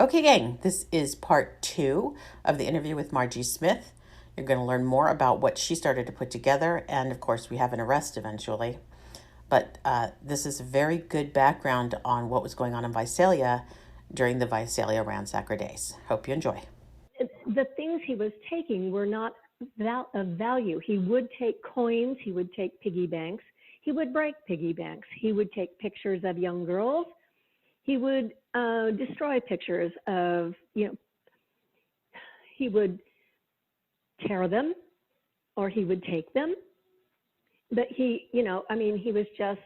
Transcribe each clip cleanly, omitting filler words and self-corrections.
Okay, gang, this is part two of the interview with Margie Smith. You're going to learn more about what she started to put together, and of course, we have an arrest eventually. But this is a very good background on what was going on in Visalia during the Visalia Ransacker days. Hope you enjoy. The things he was taking were not of value. He would take coins, he would take piggy banks, he would break piggy banks, he would take pictures of young girls, he would destroy pictures of, he would tear them or he would take them. But he was just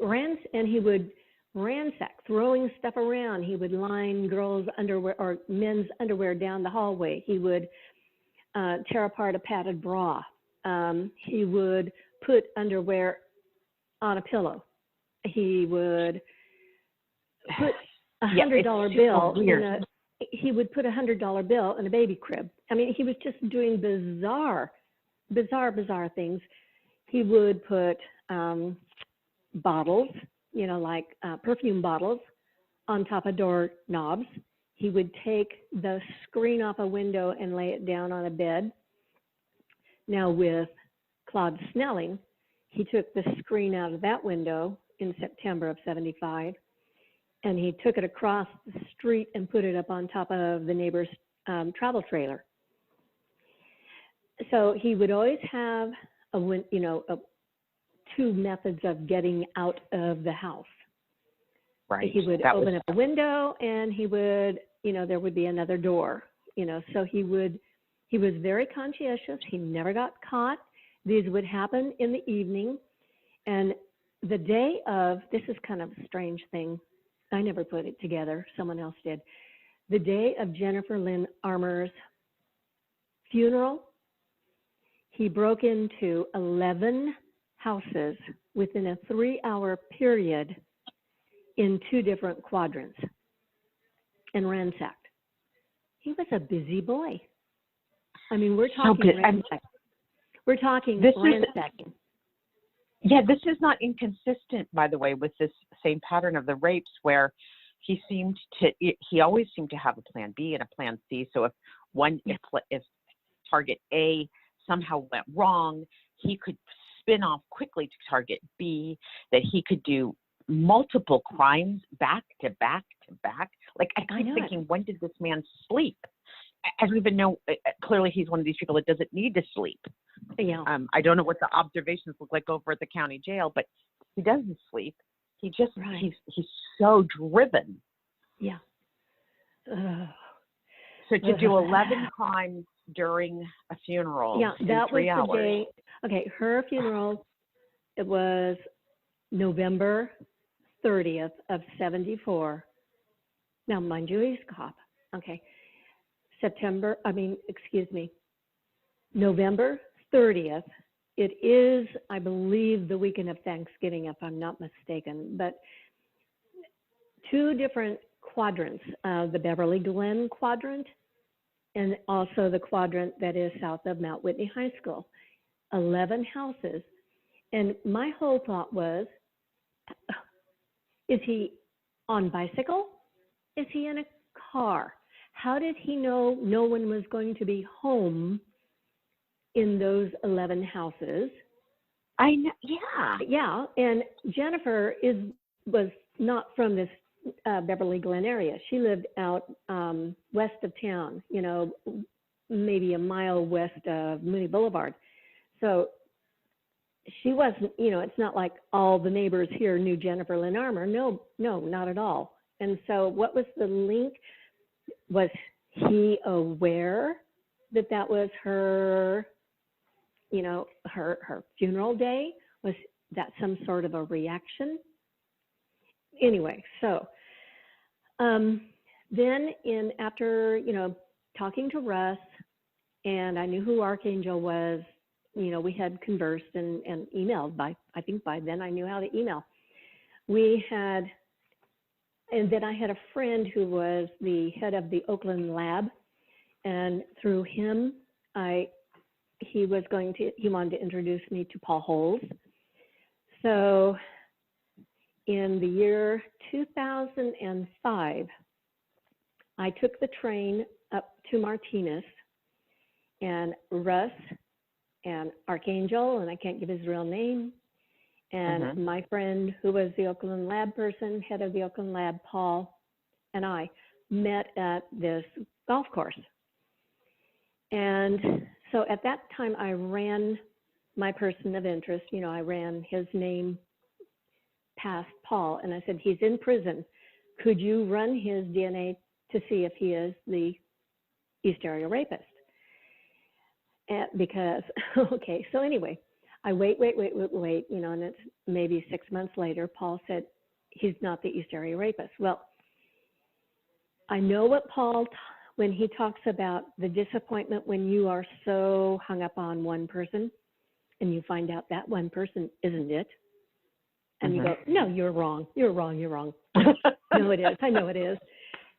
and he would ransack, throwing stuff around. He would line girls' underwear or men's underwear down the hallway. He would tear apart a padded bra. He would put underwear on a pillow. He would put $100 bill he would put $100 bill in a baby crib. I mean, he was just doing bizarre things. He would put bottles, like perfume bottles on top of door knobs. He would take the screen off a window and lay it down on a bed. Now with Claude Snelling, he took the screen out of that window in September of '75, and he took it across the street and put it up on top of the neighbor's travel trailer. So he would always have two methods of getting out of the house. Right. He would open up a window, and he would, there would be another door. So he was very conscientious. He never got caught. These would happen in the evening, and the day of, this is kind of a strange thing. I never put it together. Someone else did. The day of Jennifer Lynn Armour's funeral, he broke into 11 houses within a 3-hour period in 2 different quadrants and ransacked. He was a busy boy. I mean, we're talking ransacking. We're talking ransacking. Yeah, this is not inconsistent, by the way, with this same pattern of the rapes where he always seemed to have a plan B and a plan C. So if target A somehow went wrong, he could spin off quickly to target B, that he could do multiple crimes back to back to back. Like, I keep thinking, when did this man sleep? As we even know, clearly he's one of these people that doesn't need to sleep. Yeah. I don't know what the observations look like over at the county jail, but he doesn't sleep. He just, he's so driven. Yeah. So to do 11 crimes during a funeral. Yeah, that was 3 hours. the day. Okay, her funeral, it was November 30th of '74. Now, mind you, he's a cop. Okay. November 30th. It is, I believe, the weekend of Thanksgiving, if I'm not mistaken, but 2 different quadrants, the Beverly Glen quadrant and also the quadrant that is south of Mount Whitney High School, 11 houses. And my whole thought was, is he on bicycle? Is he in a car? How did he know no one was going to be home in those 11 houses? I know, yeah. Yeah, and Jennifer was not from this Beverly Glen area. She lived out west of town, maybe a mile west of Mooney Boulevard. So she wasn't, it's not like all the neighbors here knew Jennifer Lynn Armour. No, not at all. And so what was the link? Was he aware that that was her, her funeral day? Was that some sort of a reaction? Anyway, so then after, talking to Russ, and I knew who Archangel was, we had conversed and emailed I think by then I knew how to email. And then I had a friend who was the head of the Oakland lab, and through him, he wanted to introduce me to Paul Holes. So in the year 2005, I took the train up to Martinez, and Russ and Archangel, and I can't give his real name, and my friend who was the Oakland lab person, head of the Oakland lab, Paul, and I met at this golf course. And so at that time, I ran my person of interest. You know, I ran his name past Paul, and I said, he's in prison. Could you run his DNA to see if he is the East Area rapist? And because, okay, so anyway, I wait, you know, and it's maybe 6 months later, Paul said, he's not the East Area rapist. Well, I know what Paul, when he talks about the disappointment when you are so hung up on one person and you find out that one person isn't it. And you go, no, you're wrong. You're wrong. No, it is. I know it is.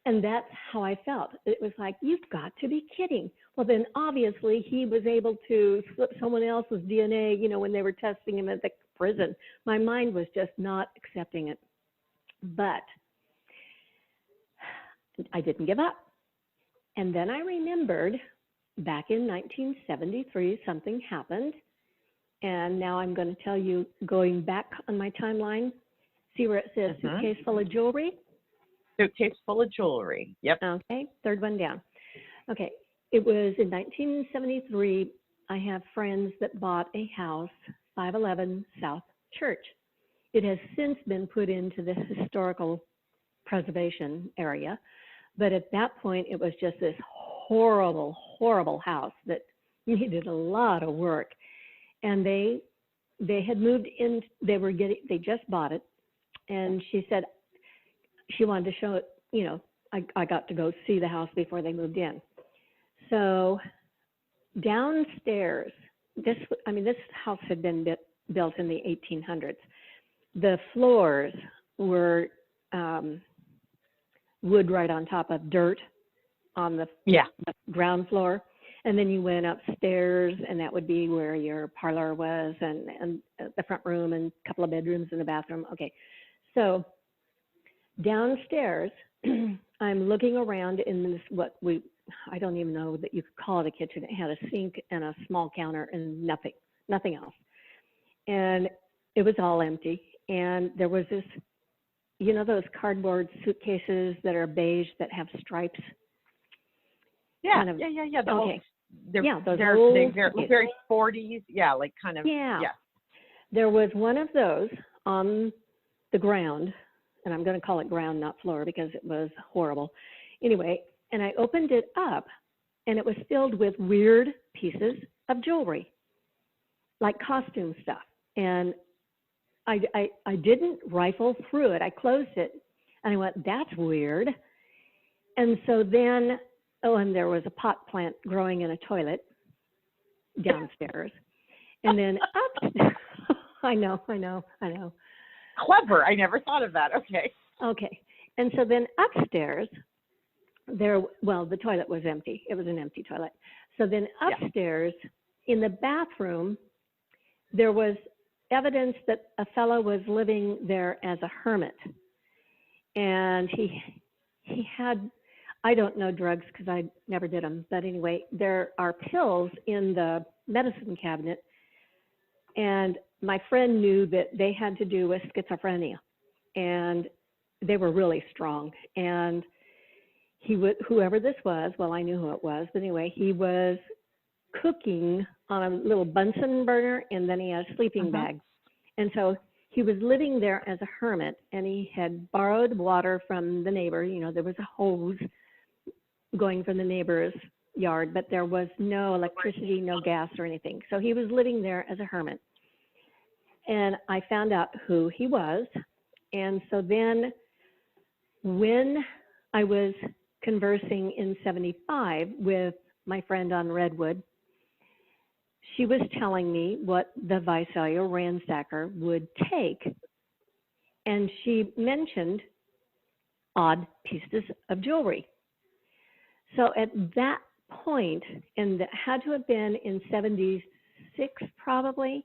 And that's how I felt. It was like, you've got to be kidding. Well, then obviously he was able to slip someone else's DNA, you know, when they were testing him at the prison. My mind was just not accepting it. But I didn't give up. And then I remembered back in 1973, something happened. And now I'm going to tell you, going back on my timeline, see where it says suitcase full of jewelry? Suitcase full of jewelry. Yep. Okay, third one down. Okay, it was in 1973. I have friends that bought a house, 511 South Church. It has since been put into the historical preservation area. But at that point, it was just this horrible, horrible house that needed a lot of work. And they had moved in, they just bought it. And she said she wanted to show it, you know, I got to go see the house before they moved in. So downstairs, this house had been built in the 1800s. The floors were wood right on top of dirt on the ground floor. And then you went upstairs, and that would be where your parlor was, and the front room, and a couple of bedrooms and the bathroom. Okay, so downstairs, I'm looking around in this, I don't even know that you could call it a kitchen. It had a sink and a small counter and nothing else. And it was all empty. And there was this, you know, those cardboard suitcases that are beige that have stripes? Yeah. They're very 40s. Yeah, like kind of. Yeah. There was one of those on the ground, and I'm going to call it ground, not floor, because it was horrible. Anyway, and I opened it up, and it was filled with weird pieces of jewelry, like costume stuff. And I didn't rifle through it. I closed it, and I went, that's weird. And so then, and there was a pot plant growing in a toilet downstairs. And then upstairs, I know. Clever. I never thought of that. Okay. And so then upstairs, the toilet was empty. It was an empty toilet. So then upstairs in the bathroom, there was evidence that a fellow was living there as a hermit. And he had, I don't know drugs because I never did them. But anyway, there are pills in the medicine cabinet. And my friend knew that they had to do with schizophrenia. And they were really strong. And whoever this was, well, I knew who it was. But anyway, he was cooking on a little Bunsen burner, and then he had a sleeping bag. And so he was living there as a hermit, and he had borrowed water from the neighbor. You know, there was a hose going from the neighbor's yard, but there was no electricity, no gas or anything. So he was living there as a hermit. And I found out who he was. And so then when I was conversing in 75 with my friend on Redwood, she was telling me what the Visalia Ransacker would take. And she mentioned odd pieces of jewelry. So at that point, and it had to have been in 76 probably,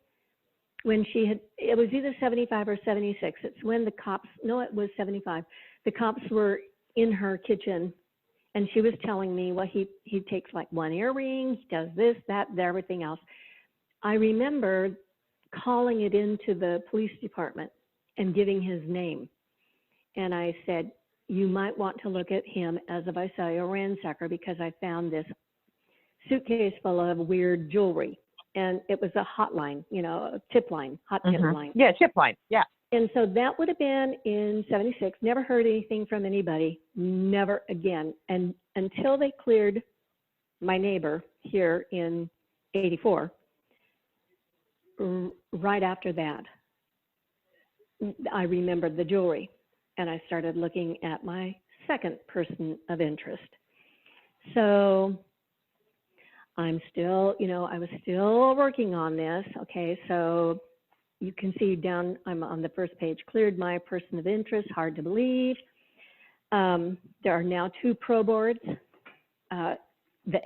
when it was either 75 or 76. It's when the cops, no, it was 75. The cops were in her kitchen And she was telling me, well, he takes like one earring, he does this, that, everything else. I remember calling it into the police department and giving his name. And I said, you might want to look at him as a Visalia ransacker because I found this suitcase full of weird jewelry. And it was a hotline, a tip line, hot tip line. Yeah, tip line, yeah. And so that would have been in 76. Never heard anything from anybody, never again. And until they cleared my neighbor here in 84, right after that, I remembered the jewelry. And I started looking at my second person of interest. So I'm still, I was still working on this. Okay, so you can see down, I'm on the first page, cleared my person of interest, hard to believe. There are now 2 pro boards. The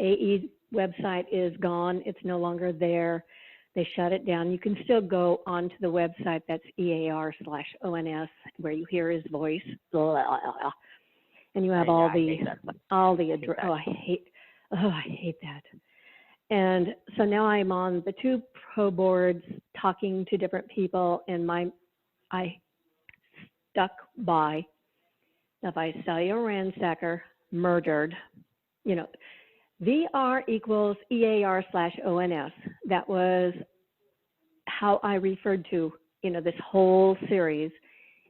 AE website is gone. It's no longer there. They shut it down. You can still go onto the website. That's EAR/ONS, where you hear his voice. And you have all the address. I hate that. And so now I'm on the 2 pro boards talking to different people, and I stuck by the Visalia ransacker murdered, VR equals EAR/ONS. That was how I referred to, this whole series.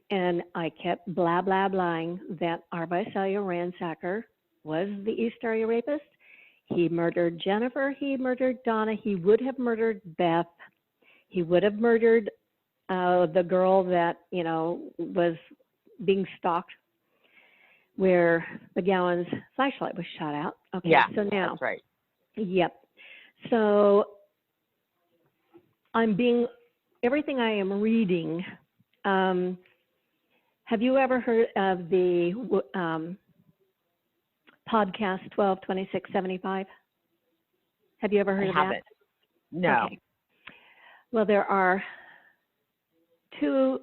And I kept blah, blah, blahing that our Visalia ransacker was the East Area rapist. He murdered Jennifer. He murdered Donna. He would have murdered Beth. He would have murdered the girl that, was being stalked, where McGowan's flashlight was shot out. Okay, yeah, so now. That's right. Yep. So everything I am reading, have you ever heard of the podcast 122675? Have you ever heard of that? I haven't. No. Okay. Well, there are 2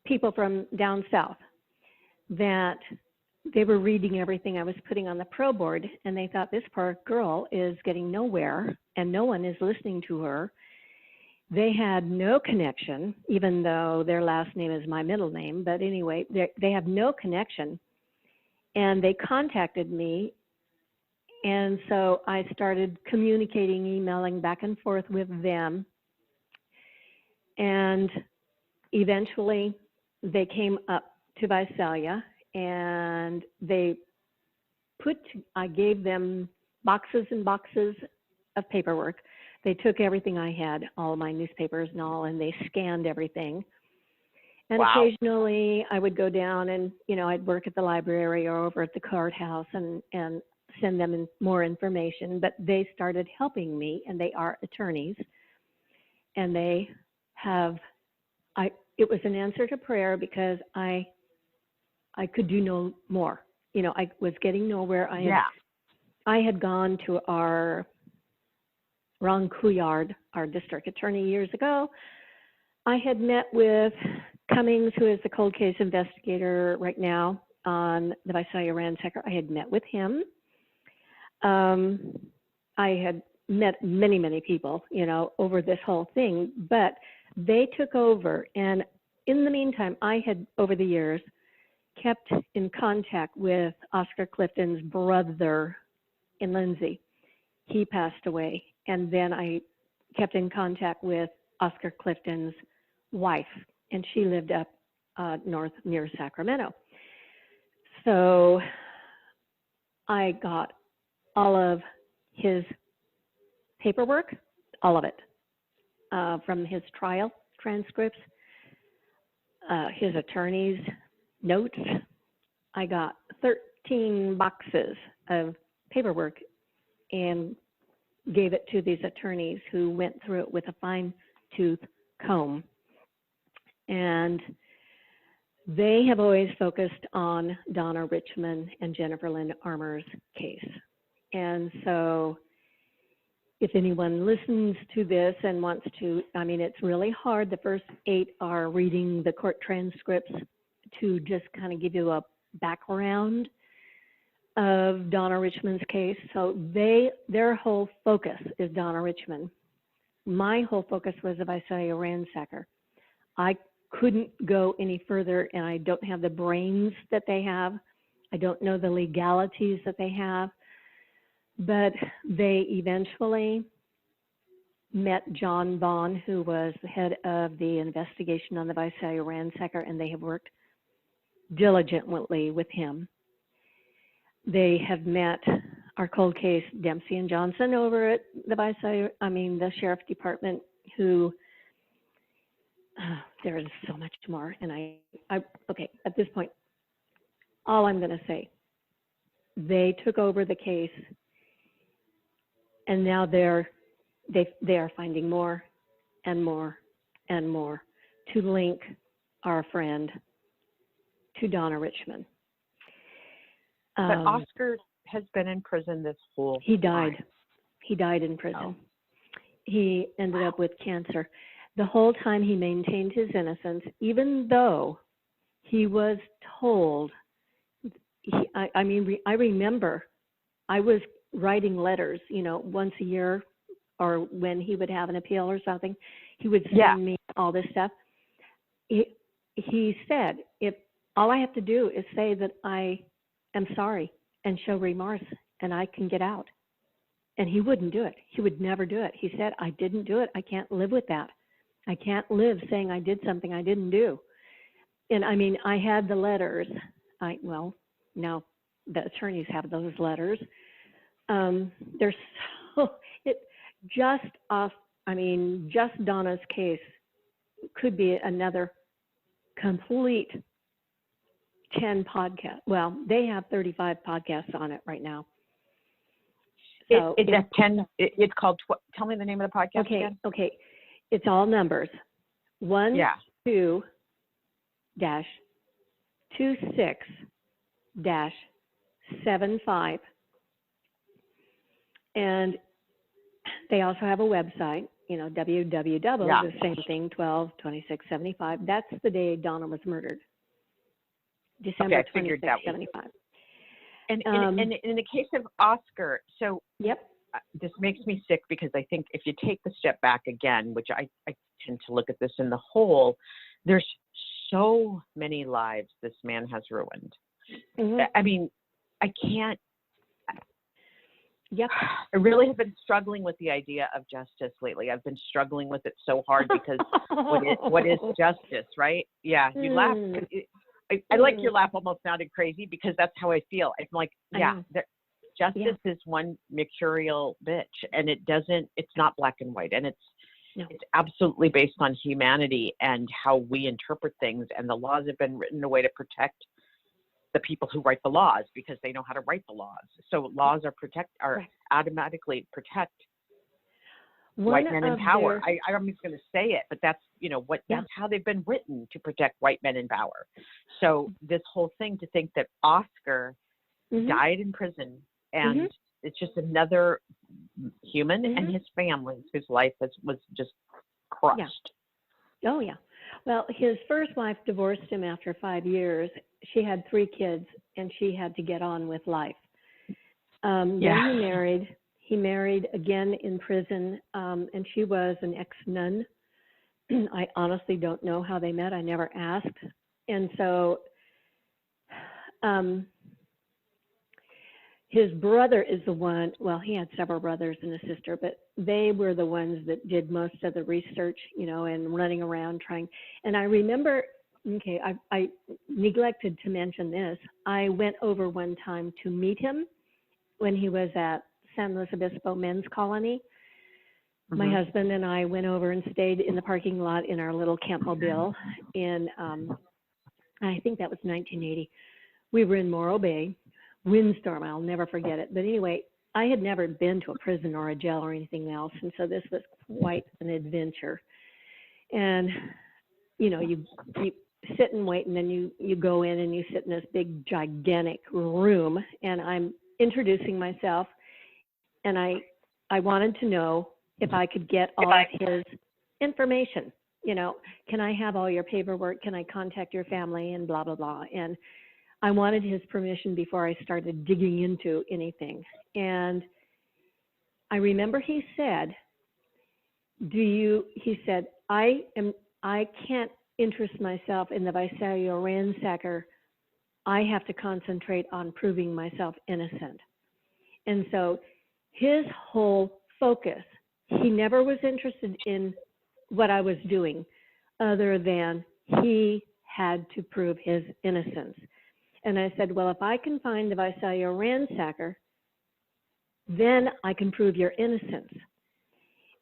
people from down south that they were reading everything I was putting on the pro board, and they thought this poor girl is getting nowhere and no one is listening to her. They had no connection, even though their last name is my middle name. But anyway, they have no connection. And they contacted me. And so I started communicating, emailing back and forth with them. And eventually they came up to Visalia, and I gave them boxes and boxes of paperwork. They took everything I had, all my newspapers and all, and they scanned everything. And Wow. Occasionally I would go down and, I'd work at the library or over at the courthouse and send them more information. But they started helping me, and they are attorneys. And it was an answer to prayer because I could do no more. I was getting nowhere. I had gone to our Ron Couillard, our district attorney, years ago. I had met with Cummings, who is the cold case investigator right now on the Visalia ransacker. I had met with him. I had met many, many people, over this whole thing, but they took over. And in the meantime, I had, over the years, kept in contact with Oscar Clifton's brother in Lindsay. He passed away. And then I kept in contact with Oscar Clifton's wife, and she lived up north near Sacramento. So I got all of his paperwork, all of it, from his trial transcripts, his attorney's notes. I got 13 boxes of paperwork and gave it to these attorneys who went through it with a fine-tooth comb. And they have always focused on Donna Richmond and Jennifer Lynn Armour's case. And so if anyone listens to this and wants to, it's really hard. The first 8 are reading the court transcripts to just kind of give you a background of Donna Richmond's case. So their whole focus is Donna Richmond. My whole focus was the Visalia Ransacker. I couldn't go any further, and I don't have the brains that they have. I don't know the legalities that they have, but they eventually met John Vaughn, who was the head of the investigation on the Visalia Ransacker, and they have worked diligently with him. They have met our cold case Dempsey and Johnson over at the Sheriff Department, who there is so much more. And okay, at this point, all I'm going to say, they took over the case, and now they are finding more and more and more to link our friend to Donna Richmond. But Oscar has been in prison this whole He died. time. He died in prison. Oh. He ended up with cancer. The whole time he maintained his innocence, even though he was told, I remember I was writing letters, once a year, or when he would have an appeal or something, he would send me all this stuff. He said, if all I have to do is say that I am sorry and show remorse, and I can get out. And he wouldn't do it. He would never do it. He said, I didn't do it. I can't live with that. I can't live saying I did something I didn't do. And I had the letters. Now the attorneys have those letters. There's just Donna's case could be another complete 10 podcasts. Well, they have 35 podcasts on it right now. So it's called, tell me the name of the podcast again. Okay. It's all numbers. 1-2-26-75. And they also have a website, www, the same thing, 12-26-75. That's the day Donna was murdered. December 26-75. And in the case of Oscar, so yep. This makes me sick because I think if you take the step back again, which I tend to look at this in the whole, there's so many lives this man has ruined. Mm-hmm. I can't. Yep. I really have been struggling with the idea of justice lately. I've been struggling with it so hard because what is justice, right? Yeah, you laugh. I like your laugh almost sounded crazy because that's how I feel. I'm like, justice is one mercurial bitch, and it's not black and white, and it's absolutely based on humanity and how we interpret things, and the laws have been written in a way to protect the people who write the laws because they know how to write the laws. So laws automatically protect white men in power. I'm just going to say it, but that's that's how they've been written, to protect white men in power. So this whole thing, to think that Oscar died in prison, and it's just another human and his family whose life was just crushed. Yeah. Oh yeah. Well, his first wife divorced him after 5 years. She had 3 kids, and she had to get on with life. Then he married again in prison, and she was an ex-nun. I honestly don't know how they met. I never asked. And so his brother is the one, well, he had several brothers and a sister, but they were the ones that did most of the research, and running around trying. And I remember, I neglected to mention this. I went over one time to meet him when he was at San Luis Obispo Men's Colony. My husband and I went over and stayed in the parking lot in our little Campmobile in, I think that was 1980. We were in Morro Bay, windstorm, I'll never forget it. But anyway, I had never been to a prison or a jail or anything else, and so this was quite an adventure. And, you sit and wait, and then you go in and you sit in this big, gigantic room, and I'm introducing myself, and I wanted to know if I could get all of his information. Can I have all your paperwork? Can I contact your family? And blah, blah, blah. And I wanted his permission before I started digging into anything. And I remember he said, I can't interest myself in the Visalia Ransacker. I have to concentrate on proving myself innocent. And so his whole focus, he never was interested in what I was doing other than he had to prove his innocence. And I said, well, if I can find the Visalia Ransacker, then I can prove your innocence.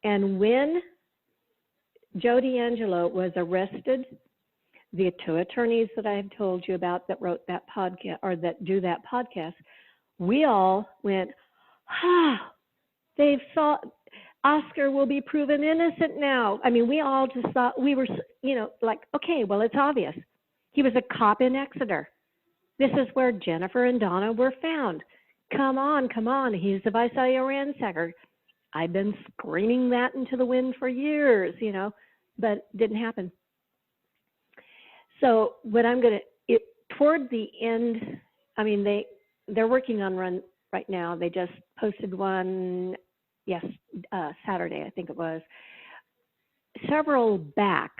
And when Joe DeAngelo was arrested, the two attorneys that I have told you about that wrote that podcast or that do that podcast, we all went, they've saw Oscar will be proven innocent now. I mean, we all just thought, we were, like, okay, well, it's obvious. He was a cop in Exeter. This is where Jennifer and Donna were found. Come on. He's the Visalia Ransacker. I've been screaming that into the wind for years, but it didn't happen. So what I'm going to, toward the end, I mean, they're working on one right now. They just posted one, Saturday, I think it was. Several back,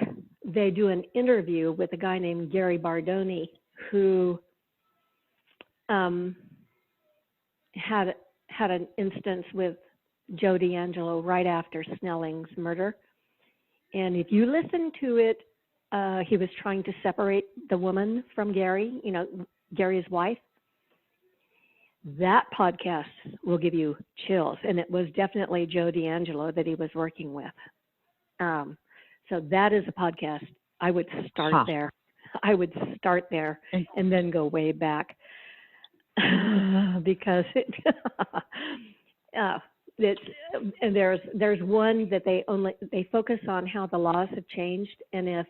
they do an interview with a guy named Gary Bardoni, who had an instance with Joe DeAngelo right after Snelling's murder. And if you listen to it, he was trying to separate the woman from Gary, Gary's wife. That podcast will give you chills. And it was definitely Joe DeAngelo that he was working with. So that is a podcast. I would start there. I would start there and then go way back. Because and there's one that they focus on how the laws have changed, and if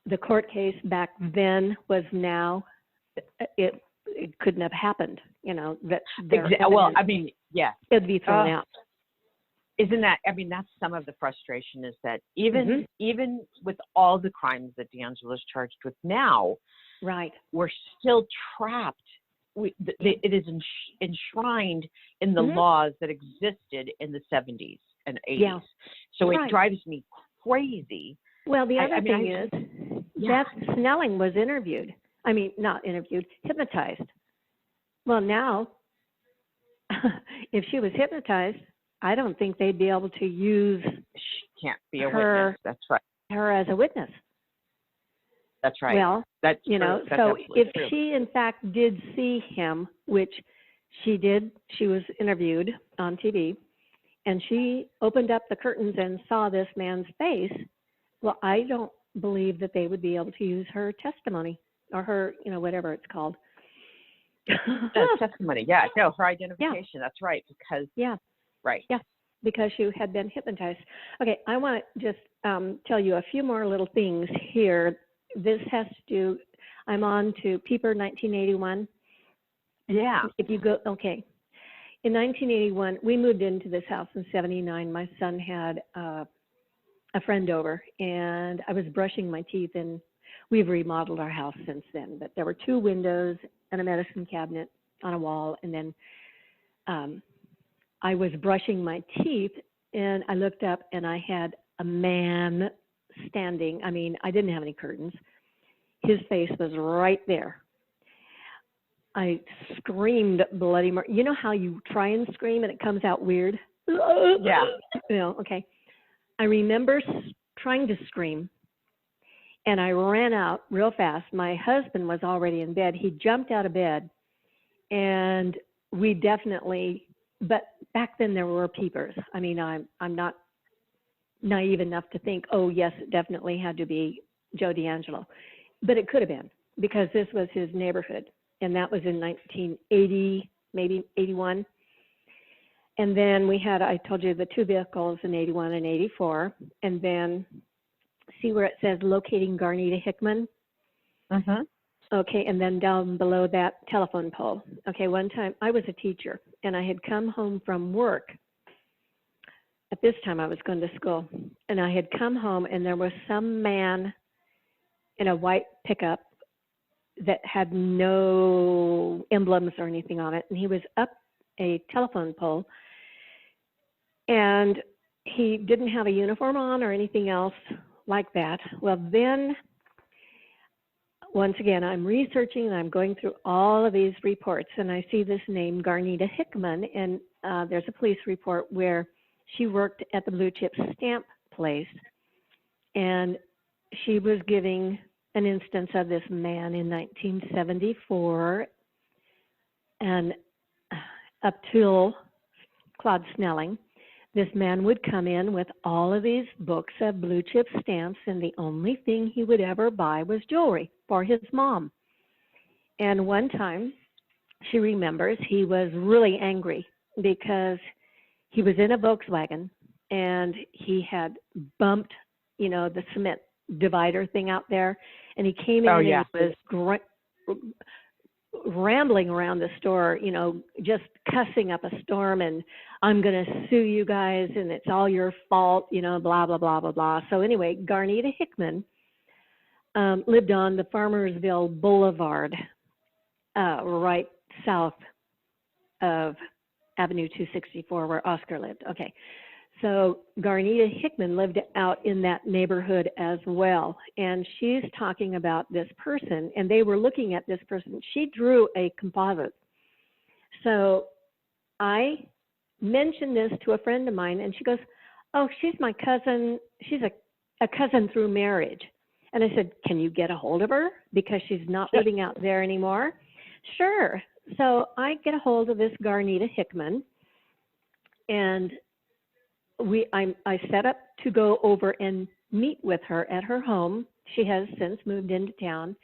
the court case back then was now, it couldn't have happened. Well, I mean, yeah, it'd be thrown out. Isn't that? I mean, that's some of the frustration is that even with all the crimes that DeAngelo is charged with now. Right. We're still trapped. It is enshrined in the laws that existed in the 70s and 80s. Yeah. So it drives me crazy. Well, the other thing is that Snelling was hypnotized. Well, now, if she was hypnotized, I don't think they'd be able to use she can't be a witness. That's right. Her as a witness. That's right. Well, that's so if true. she in fact did see him, which she did, she was interviewed on TV, and she opened up the curtains and saw this man's face. Well, I don't believe that they would be able to use her testimony or her, whatever it's called. Testimony. Yeah. No, her identification. Yeah. That's right. Because. Yeah. Right. Yeah. Because she had been hypnotized. Okay. I want to just tell you a few more little things here. This has to do, I'm on to Peeper 1981. Yeah. If you go, okay. In 1981, we moved into this house in 79. My son had a friend over, and I was brushing my teeth, and we've remodeled our house since then. But there were 2 windows and a medicine cabinet on a wall, and then I was brushing my teeth, and I looked up, and I had a man standing. I mean, I didn't have any curtains. His face was right there. I screamed bloody murder. You know how you try and scream and it comes out weird? Yeah. Okay. I remember trying to scream, and I ran out real fast. My husband was already in bed. He jumped out of bed, and we definitely, but back then there were peepers. I mean, I'm not naive enough to think, oh, yes, it definitely had to be Joe DeAngelo. But it could have been, because this was his neighborhood, and that was in 1980, maybe 81. And then we had, I told you, the 2 vehicles in 81 and 84. And then see where it says locating Garnita Hickman? Okay, and then down below that, telephone pole. Okay, one time I was a teacher, and I had come home from work. At this time I was going to school, and I had come home, and there was some man in a white pickup that had no emblems or anything on it. And he was up a telephone pole, and he didn't have a uniform on or anything else like that. Well, then, once again, I'm researching and I'm going through all of these reports, and I see this name, Garnita Hickman, and there's a police report where she worked at the Blue Chip Stamp place, and she was giving an instance of this man in 1974, and up till Claude Snelling, this man would come in with all of these books of blue chip stamps, and the only thing he would ever buy was jewelry for his mom. And one time, she remembers, he was really angry because he was in a Volkswagen and he had bumped, the cement divider thing out there, and he came in and he was rambling around the store, just cussing up a storm, and I'm going to sue you guys, and it's all your fault, blah, blah, blah, blah, blah. So anyway, Garnita Hickman lived on the Farmersville Boulevard, right south of Avenue 264, where Oscar lived. Okay. So Garnita Hickman lived out in that neighborhood as well. And she's talking about this person, and they were looking at this person. She drew a composite. So I mentioned this to a friend of mine, and she goes, oh, she's my cousin. She's a cousin through marriage. And I said, can you get a hold of her? Because she's not living out there anymore. Sure. So I get a hold of this Garnita Hickman, and I set up to go over and meet with her at her home. She has since moved into town.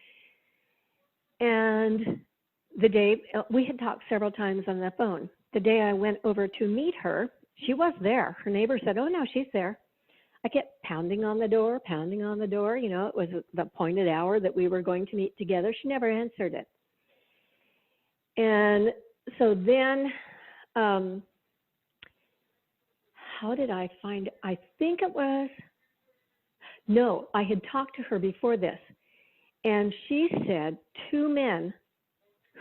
And the day, we had talked several times on the phone. The day I went over to meet her, she was there. Her neighbor said, oh, no, she's there. I kept pounding on the door. It was the appointed hour that we were going to meet together. She never answered it. And so then, how did I find, I think it was, no, I had talked to her before this, and she said 2 men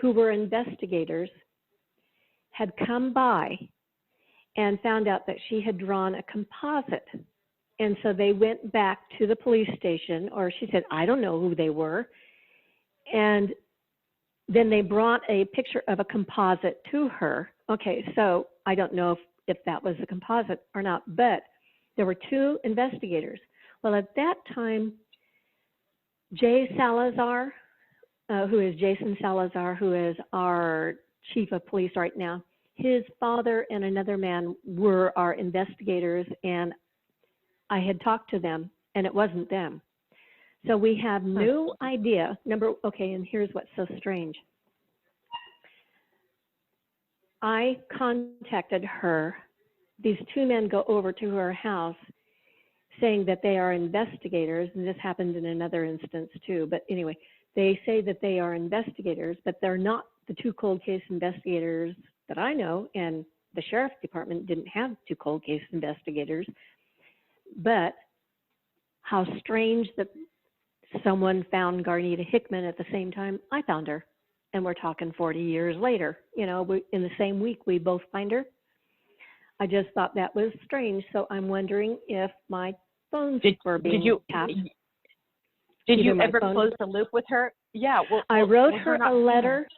who were investigators had come by and found out that she had drawn a composite. And so they went back to the police station, or she said, I don't know who they were. And then they brought a picture of a composite to her. Okay, so I don't know if that was a composite or not, but there were 2 investigators. Well, at that time, Jay Salazar, who is Jason Salazar, who is our chief of police right now, his father and another man were our investigators, and I had talked to them, and it wasn't them. So we have no idea. Okay, and here's what's so strange. I contacted her. These 2 men go over to her house saying that they are investigators, and this happened in another instance too. But anyway, they say that they are investigators, but they're not the 2 cold case investigators that I know, and the sheriff's department didn't have 2 cold case investigators. But how strange that someone found Garnita Hickman at the same time I found her. And we're talking 40 years later. In the same week, we both find her. I just thought that was strange. So I'm wondering if my phones were being tapped. Did you ever close the loop with her? Yeah. Well, I wrote her a letter.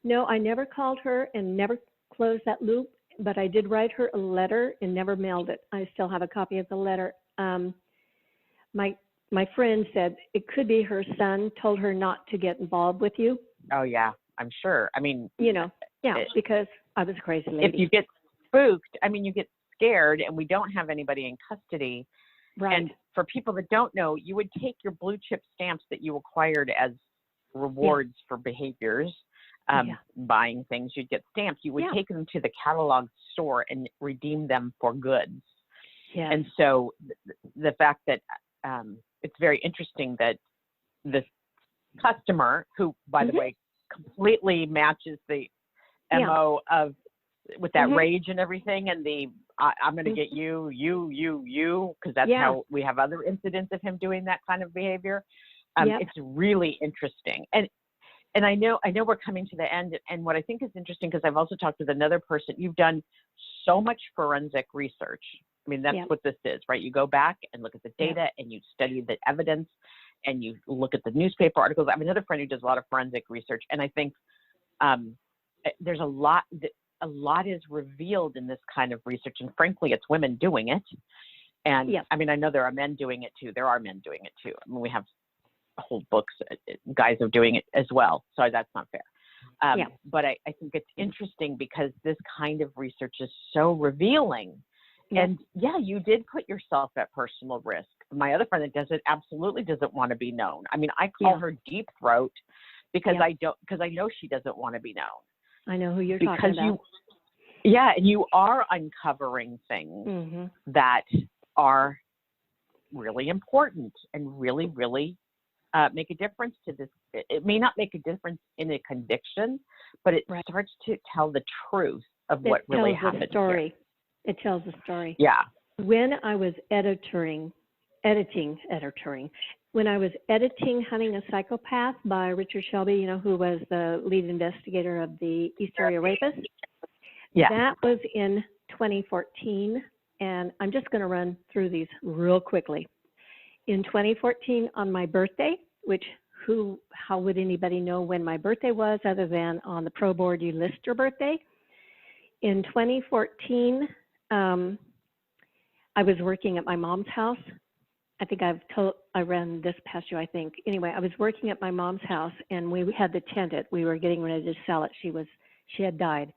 No, I never called her and never closed that loop, but I did write her a letter and never mailed it. I still have a copy of the letter. My friend said it could be her son told her not to get involved with you. Oh, yeah, I'm sure. I mean, because I was a crazy lady. If you get spooked, you get scared, and we don't have anybody in custody. Right. And for people that don't know, you would take your blue chip stamps that you acquired as rewards for behaviors, buying things, you'd get stamps. You would take them to the catalog store and redeem them for goods. Yes. And so the fact that it's very interesting that this customer, who, by the way, completely matches the MO of with that rage and everything, and the I'm going to get you, because that's how we have other incidents of him doing that kind of behavior. It's really interesting. And and I know we're coming to the end. And what I think is interesting, because I've also talked with another person, you've done so much forensic research. I mean, that's what this is, right? You go back and look at the data and you study the evidence and you look at the newspaper articles. I have another friend who does a lot of forensic research. And I think there's a lot is revealed in this kind of research. And frankly, it's women doing it. And I mean, I know there are men doing it too. There are men doing it too. I mean, we have whole books, guys are doing it as well. So that's not fair. But I think it's interesting because this kind of research is so revealing. And you did put yourself at personal risk. My other friend that does it absolutely doesn't want to be known. I mean, I call her deep throat because I know she doesn't want to be known. I know who you're talking about. And you are uncovering things that are really important and really, really make a difference to this. It may not make a difference in a conviction, but it starts to tell the truth of what really happened. It tells a story. Yeah. When I was editing, when I was editing Hunting a Psychopath by Richard Shelby, you know, who was the lead investigator of the East Area Rapist. That was in 2014. And I'm just going to run through these real quickly. In 2014, on my birthday, which how would anybody know when my birthday was other than on the pro board you list your birthday? In 2014, I was working at my mom's house. I think I ran this past you, I think. Anyway, I was working at my mom's house and we had the tenant. We were getting ready to sell it. She had died.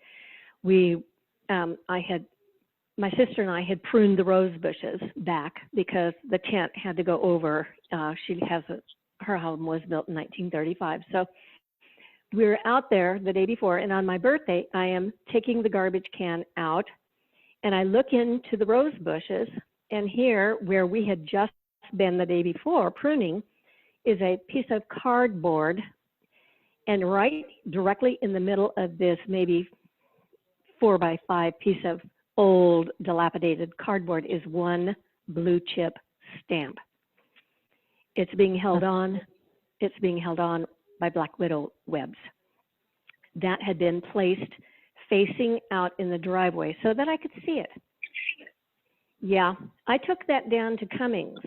My sister and I had pruned the rose bushes back because the tent had to go over. Her home was built in 1935. So we were out there the day before, and on my birthday, I am taking the garbage can out, and I look into the rose bushes, and here, where we had just been the day before pruning, is a piece of cardboard, and right directly in the middle of this maybe 4x5 piece of old dilapidated cardboard is one blue chip stamp. It's being held on by black widow webs. That had been placed facing out in the driveway so that I could see it. Yeah, I took that down to Cummings,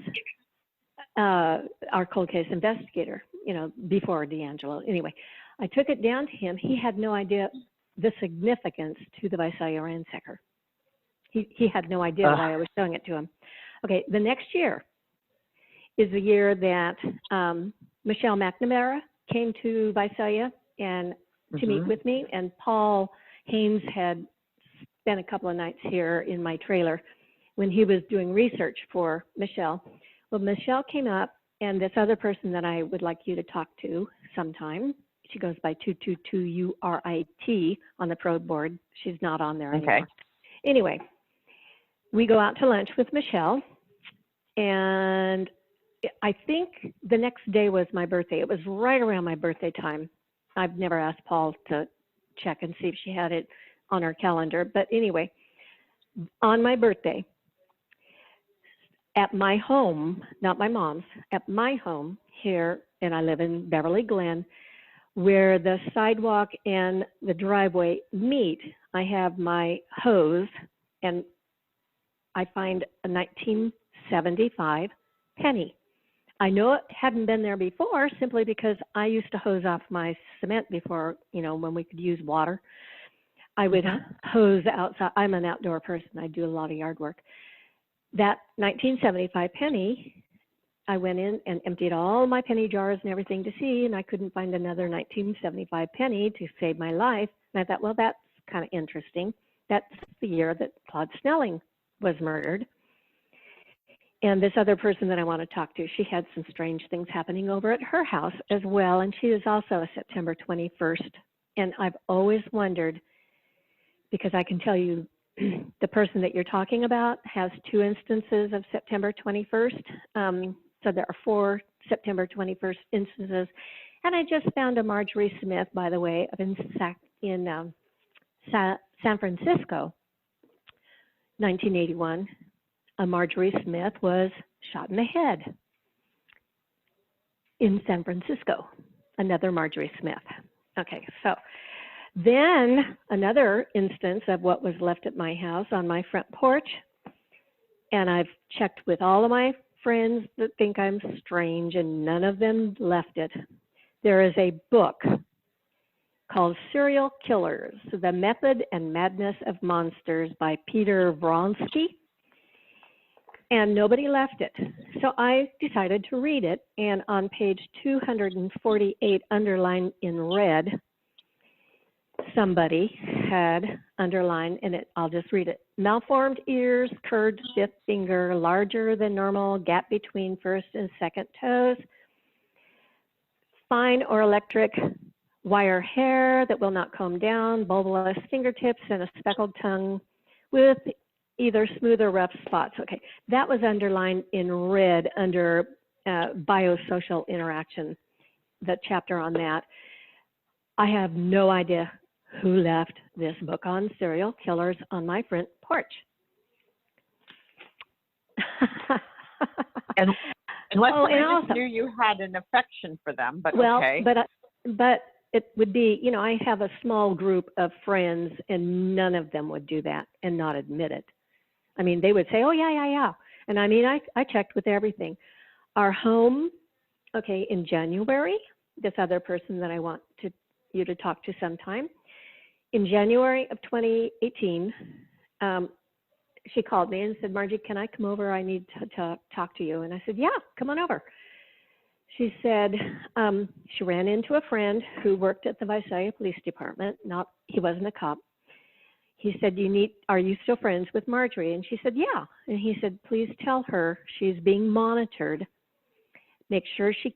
our cold case investigator, you know, before DeAngelo. Anyway, I took it down to him. He had no idea the significance to the Visalia Ransacker. He had no idea why I was showing it to him. Okay, the next year is the year that Michelle McNamara came to Visalia and to meet with me, and Paul Haynes had spent a couple of nights here in my trailer when he was doing research for Michelle. Well, Michelle came up, and this other person that I would like you to talk to sometime, she goes by 222URIT on the pro board. She's not on there anymore. Okay. Anyway, we go out to lunch with Michelle, and I think the next day was my birthday. It was right around my birthday time. I've never asked Paul to check and see if she had it on her calendar. But anyway, on my birthday, at my home, not my mom's, at my home here, and I live in Beverly Glen, where the sidewalk and the driveway meet, I have my hose, and I find a 1975 penny. I know it hadn't been there before simply because I used to hose off my cement before, you know, when we could use water. I would hose outside. I'm an outdoor person. I do a lot of yard work. That 1975 penny, I went in and emptied all my penny jars and everything to see, and I couldn't find another 1975 penny to save my life. And I thought, well, that's kind of interesting. That's the year that Claude Snelling was murdered. And this other person that I want to talk to, she had some strange things happening over at her house as well. And she is also a September 21st. And I've always wondered, because I can tell you the person that you're talking about has 2 instances of September 21st. So there are 4 September 21st instances. And I just found a Margie Smith, by the way, in San Francisco, 1981. Margie Smith was shot in the head in San Francisco. another Margie Smith. Okay, so then another instance of what was left at my house on my front porch, and I've checked with all of my friends that think I'm strange, and none of them left it. There is a book called Serial Killers, The Method and Madness of Monsters by Peter Vronsky, and nobody left it. So I decided to read it, and on page 248, underlined in red, somebody had underlined, and I'll just read it. Malformed ears, curved fifth finger, larger than normal, gap between first and second toes, fine or electric wire hair that will not comb down, bulbous fingertips, and a speckled tongue with either smooth or rough spots. Okay, that was underlined in red under biosocial interaction, the chapter on that. I have no idea who left this book on serial killers on my front porch. And unless Oh, I and just also, knew you had an affection for them, but well, okay. but it would be, you know, I have a small group of friends, and none of them would do that and not admit it. I mean, they would say, oh, yeah. And I mean, I checked with everything. Our home, okay, in January, this other person that I want you to talk to sometime, in January of 2018, she called me and said, Margie, can I come over? I need to talk to you. And I said, yeah, come on over. She said she ran into a friend who worked at the Visalia Police Department. He wasn't a cop. He said, are you still friends with Marjorie? And she said, yeah. And he said, please tell her she's being monitored. Make sure she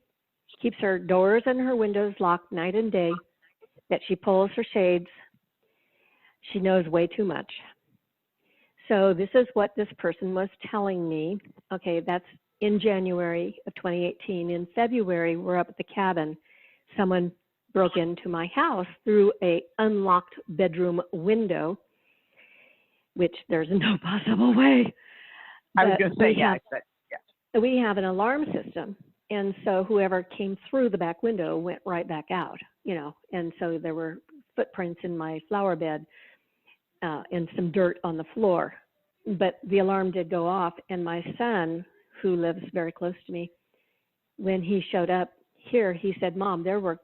keeps her doors and her windows locked night and day, that she pulls her shades. She knows way too much. So this is what this person was telling me. Okay, that's in January of 2018. In February, we're up at the cabin. Someone broke into my house through an unlocked bedroom window, which there's no possible way. I was going to say, yeah. We have an alarm system. And so whoever came through the back window went right back out, you know. And so there were footprints in my flower bed and some dirt on the floor. But the alarm did go off, and my son, who lives very close to me, when he showed up here, he said, Mom, there were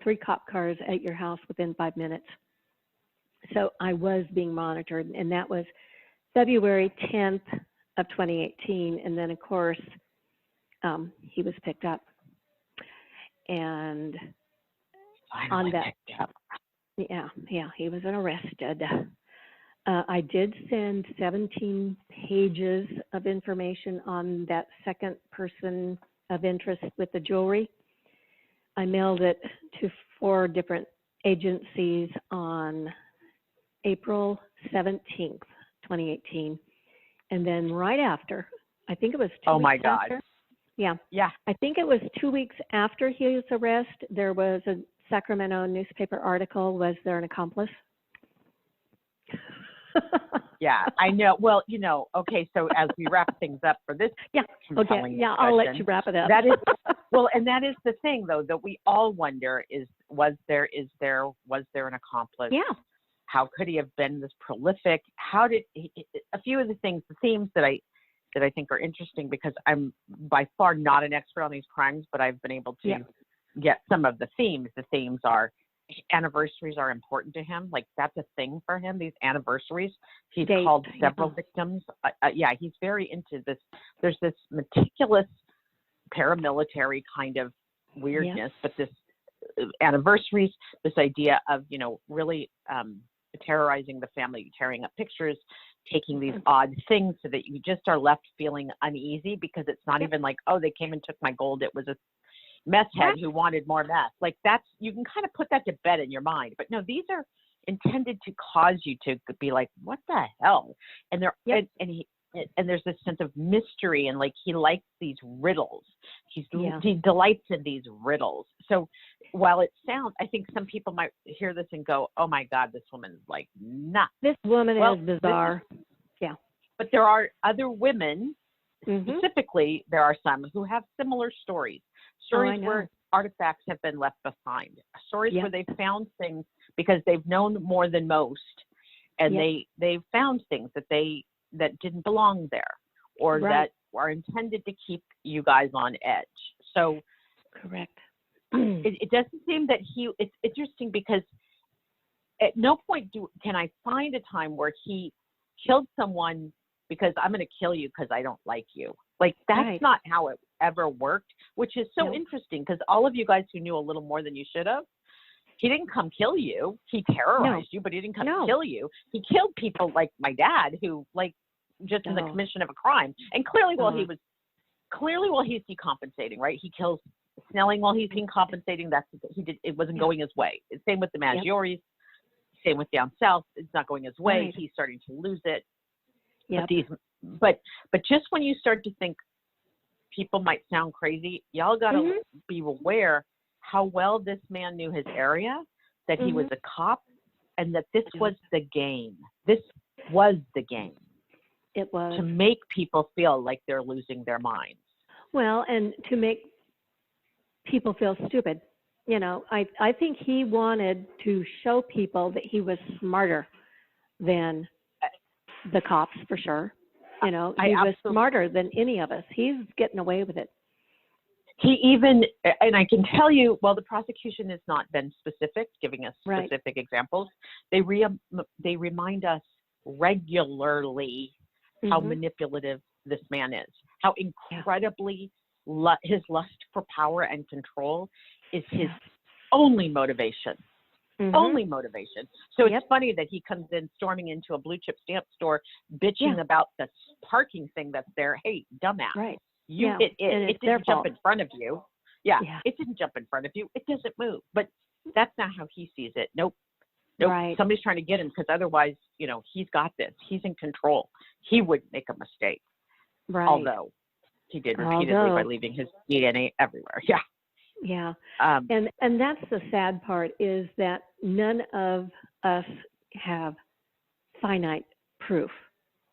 3 cop cars at your house within 5 minutes. So I was being monitored, and that was February 10th of 2018. And then, of course, he was picked up. And Finally on that, picked up. yeah, he was arrested. I did send 17 pages of information on that second person of interest with the jewelry. I mailed it to 4 different agencies on April 17th, 2018. And then right after, I think it was 2 Oh weeks my God. after. Yeah. Yeah. I think it was 2 weeks after his arrest, there was a Sacramento newspaper article, was there an accomplice? Yeah, I know. Well, you know, okay, so as we wrap things up for this compelling yeah, I'll let discussion, you wrap it up. That is, well, and that is the thing, though, that we all wonder is, was there an accomplice? Yeah. How could he have been this prolific? How did a few of the themes that I think are interesting, because I'm by far not an expert on these crimes, but I've been able to get some of the themes. The themes are anniversaries are important to him. Like, that's a thing for him, these anniversaries. He's called several victims. Yeah, he's very into this. There's this meticulous paramilitary kind of weirdness, but this anniversaries, this idea of, you know, really terrorizing the family, tearing up pictures, taking these odd things so that you just are left feeling uneasy, because it's not even like, oh, they came and took my gold. It was a meth head who wanted more meth. Like, that's, you can kind of put that to bed in your mind. But no, these are intended to cause you to be like, what the hell? And they're and there's this sense of mystery, and like, he likes these riddles. He delights in these riddles. So while it sounds, I think some people might hear this and go, oh my God, this woman's like nuts. This woman is bizarre. But there are other women, specifically, there are some who have similar stories. Stories where artifacts have been left behind. Stories where they found things because they've known more than most, and they've found things that didn't belong there, or that are intended to keep you guys on edge. So correct. It doesn't seem that it's interesting because at no point can I find a time where he killed someone because I'm going to kill you because I don't like you. Like, that's not how it ever worked, which is so interesting because all of you guys who knew a little more than you should have, he didn't come kill you. He terrorized you, but he didn't come kill you. He killed people like my dad who, like, just in the commission of a crime. And clearly while he's decompensating, right? He kills Snelling while he's decompensating. It wasn't going his way. Same with the Margie's. Same with down south. It's not going his way. He's starting to lose it. But just when you start to think people might sound crazy, y'all got to be aware how well this man knew his area, that he was a cop, and that this was the game. This was the game. It was. To make people feel like they're losing their minds. Well, and to make people feel stupid. You know, I think he wanted to show people that he was smarter than the cops, for sure. You know, he was smarter than any of us. He's getting away with it. He even, and I can tell you, well, the prosecution has not been specific, giving us specific examples. They remind us regularly how manipulative this man is, how incredibly his lust for power and control is his only motivation. Only motivation. So it's funny that he comes in storming into a blue chip stamp store, bitching about the parking thing that's there. Hey, dumbass. Right. It didn't jump in front of you. It didn't jump in front of you. It doesn't move. But that's not how he sees it. Nope. Right. Somebody's trying to get him because otherwise, you know, he's got this. He's in control. He wouldn't make a mistake. Right. Although he did repeatedly by leaving his DNA everywhere. Yeah. Yeah. And that's the sad part, is that none of us have finite proof.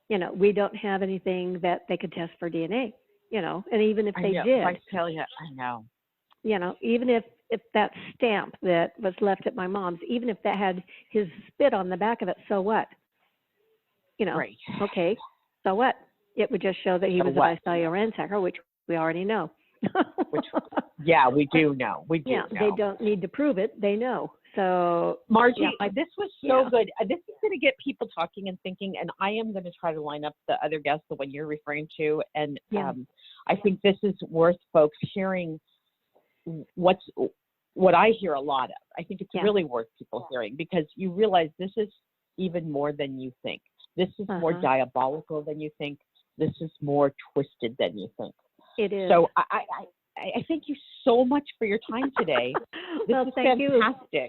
You know, we don't have anything that they could test for DNA, you know, and even if they did. I tell you, I know. You know, even if that stamp that was left at my mom's, even if that had his spit on the back of it, so what? You know, okay, so what? It would just show that he was a Visalia ransacker, which we already know. We do know. We do know. They don't need to prove it. They know. So, Margie, this was so good. This is going to get people talking and thinking, and I am going to try to line up the other guests, the one you're referring to. And I think this is worth folks hearing what I hear a lot of. I think it's really worth people hearing, because you realize this is even more than you think. This is more diabolical than you think. This is more twisted than you think. It is. So I thank you so much for your time today. This is thank fantastic. you.